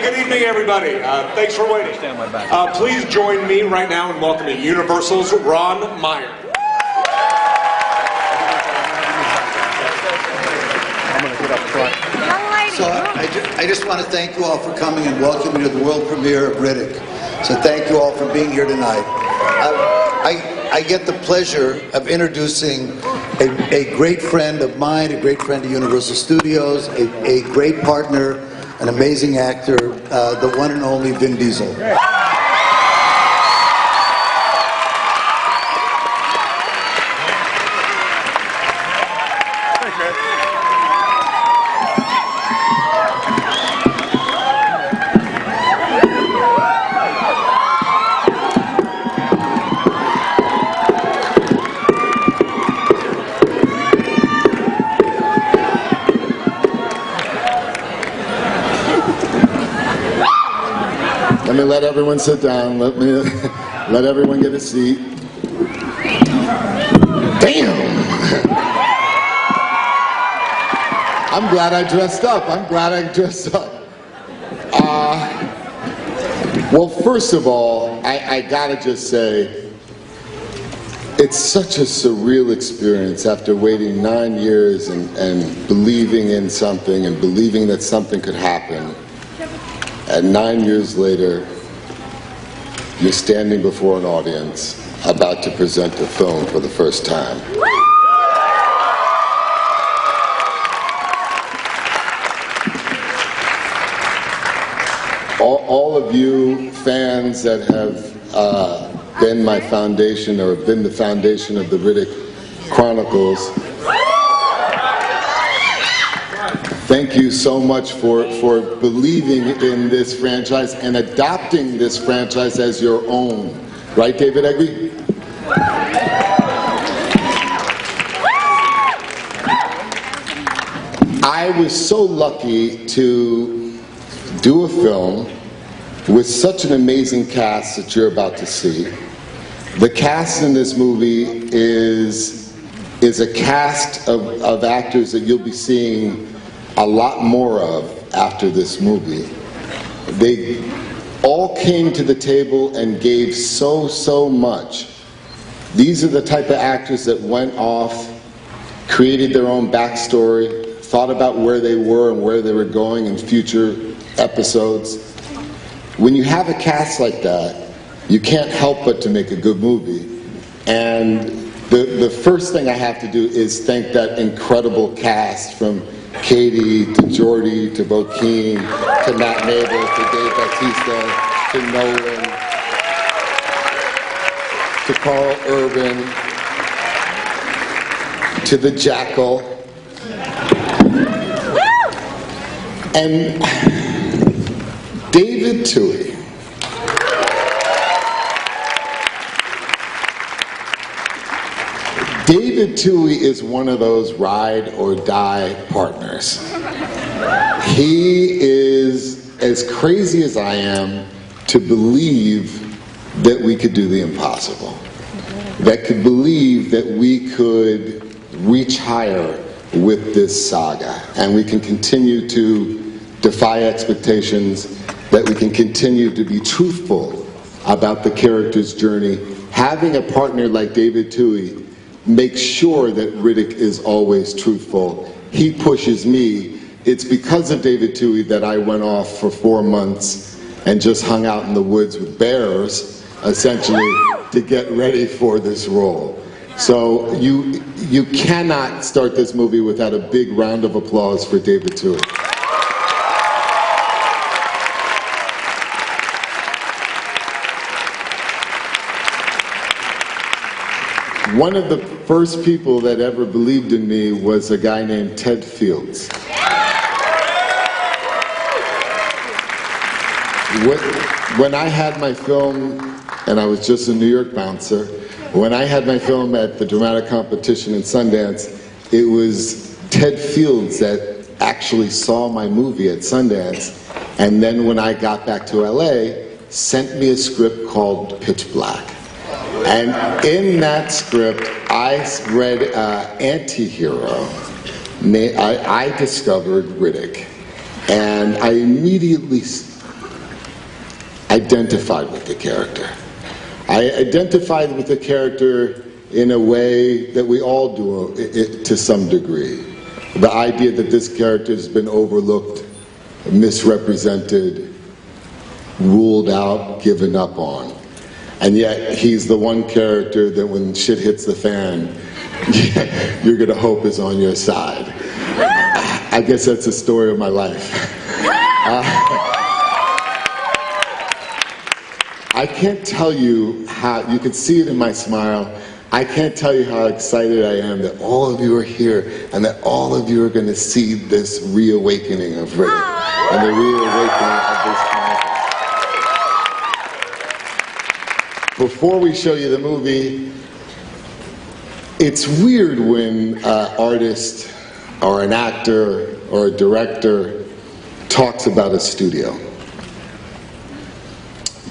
good evening, everybody. Thanks for waiting. Please join me right now in welcoming Universal's Ron Meyer. So I just want to thank you all for coming and welcome you to the world premiere of Riddick. So thank you all for being here tonight. I get the pleasure of introducing a great friend of mine, a great friend of Universal Studios, a great partner, an amazing actor, the one and only Vin Diesel. Let me let everyone sit down. Let everyone get a seat. Damn! I'm glad I dressed up. Well, first of all, I gotta just say, it's such a surreal experience after waiting 9 years and believing in something and believing that something could happen. And 9 years later, you're standing before an audience about to present the film for the first time. All of you fans that have been my foundation or been the foundation of the Riddick Chronicles, thank you so much for believing in this franchise and adopting this franchise as your own. Right, David Egby? I was so lucky to do a film with such an amazing cast that you're about to see. The cast in this movie is a cast of actors that you'll be seeing a lot more of after this movie. They all came to the table and gave so much. These are the type of actors that went off, created their own backstory, thought about where they were and where they were going in future episodes. When you have a cast like that, you can't help but to make a good movie. And the first thing I have to do is thank that incredible cast, from Katie, to Jordy, to Bokeem, to Matt Mabel, to Dave Bautista, to Nolan, to Carl Urban, to the Jackal, and David Toohey. David Toohey is one of those ride or die partners. He is as crazy as I am to believe that we could do the impossible. That could believe that we could reach higher with this saga. And we can continue to defy expectations, that we can continue to be truthful about the character's journey. Having a partner like David Toohey make sure that Riddick is always truthful. He pushes me. It's because of David Toohey that I went off for 4 months and just hung out in the woods with bears, essentially, to get ready for this role. So you cannot start this movie without a big round of applause for David Toohey. One of the first people that ever believed in me was a guy named Ted Fields. When I had my film, and I was just a New York bouncer, when I had my film at the dramatic competition in Sundance, it was Ted Fields that actually saw my movie at Sundance, and then when I got back to LA, sent me a script called Pitch Black. And in that script, I read anti-hero. I discovered Riddick. And I immediately identified with the character. I identified with the character in a way that we all do to some degree. The idea that this character has been overlooked, misrepresented, ruled out, given up on. And yet he's the one character that when shit hits the fan, you're going to hope is on your side. I guess that's the story of my life. I can't tell you how, you can see it in my smile, I can't tell you how excited I am that all of you are here and that all of you are going to see this reawakening of Riddick and the reawakening of this character. Before we show you the movie, it's weird when an artist or an actor or a director talks about a studio.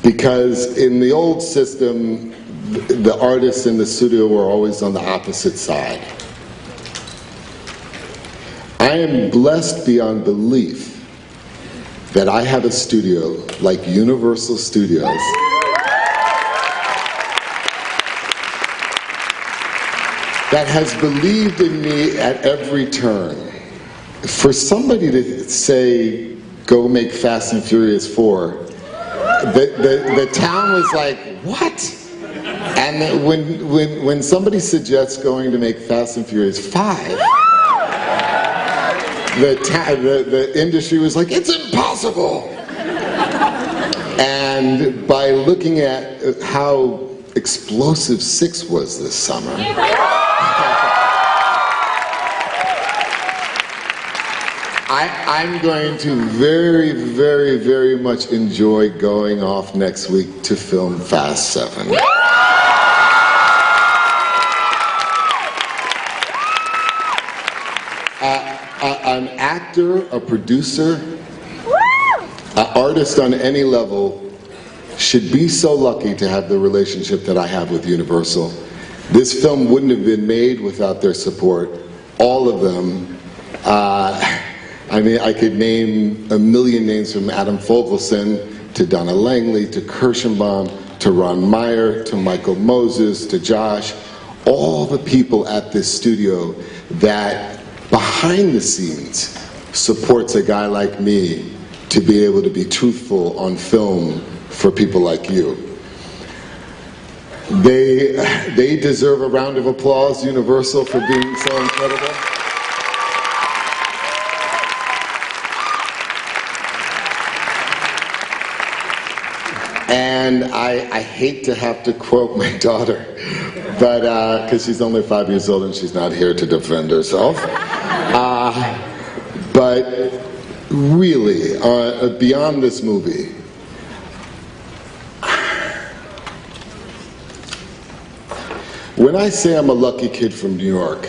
Because in the old system, the artists in the studio were always on the opposite side. I am blessed beyond belief that I have a studio like Universal Studios that has believed in me at every turn. For somebody to say, go make Fast and Furious 4, the town was like, what? And when somebody suggests going to make Fast and Furious 5, the industry was like, it's impossible! And by looking at how explosive 6 was this summer, I'm going to very, very, very much enjoy going off next week to film Fast 7. An actor, a producer, an artist on any level should be so lucky to have the relationship that I have with Universal. This film wouldn't have been made without their support. All of them. I mean, I could name a million names from Adam Fogelson to Donna Langley to Kirschenbaum to Ron Meyer to Michael Moses to Josh. All the people at this studio that behind the scenes supports a guy like me to be able to be truthful on film for people like you. They deserve a round of applause, Universal, for being so incredible. And I hate to have to quote my daughter, but because she's only 5 years old and she's not here to defend herself. But really, beyond this movie, when I say I'm a lucky kid from New York,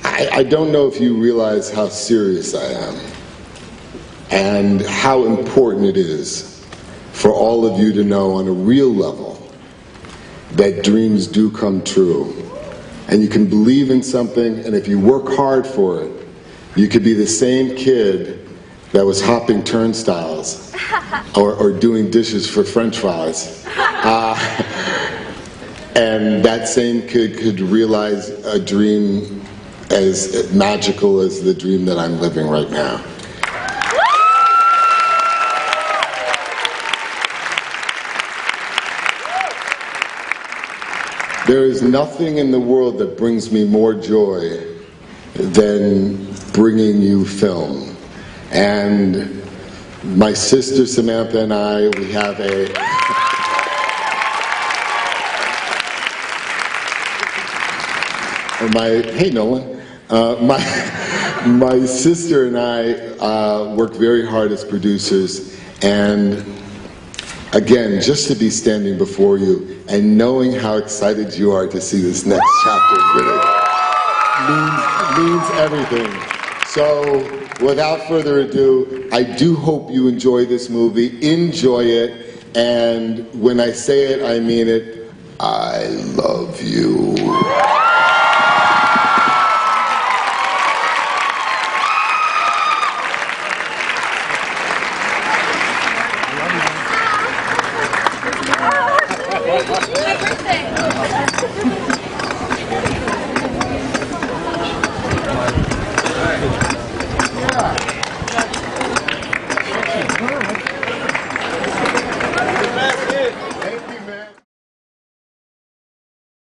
I don't know if you realize how serious I am and how important it is for all of you to know on a real level that dreams do come true. And you can believe in something, and if you work hard for it, you could be the same kid that was hopping turnstiles or doing dishes for French fries. And that same kid could realize a dream as magical as the dream that I'm living right now. There is nothing in the world that brings me more joy than bringing you film. And my sister Samantha and I, we have hey Nolan, my sister and I work very hard as producers, and again, just to be standing before you and knowing how excited you are to see this next chapter really means everything. So, without further ado, I do hope you enjoy this movie. Enjoy it, and when I say it, I mean it. I love you. I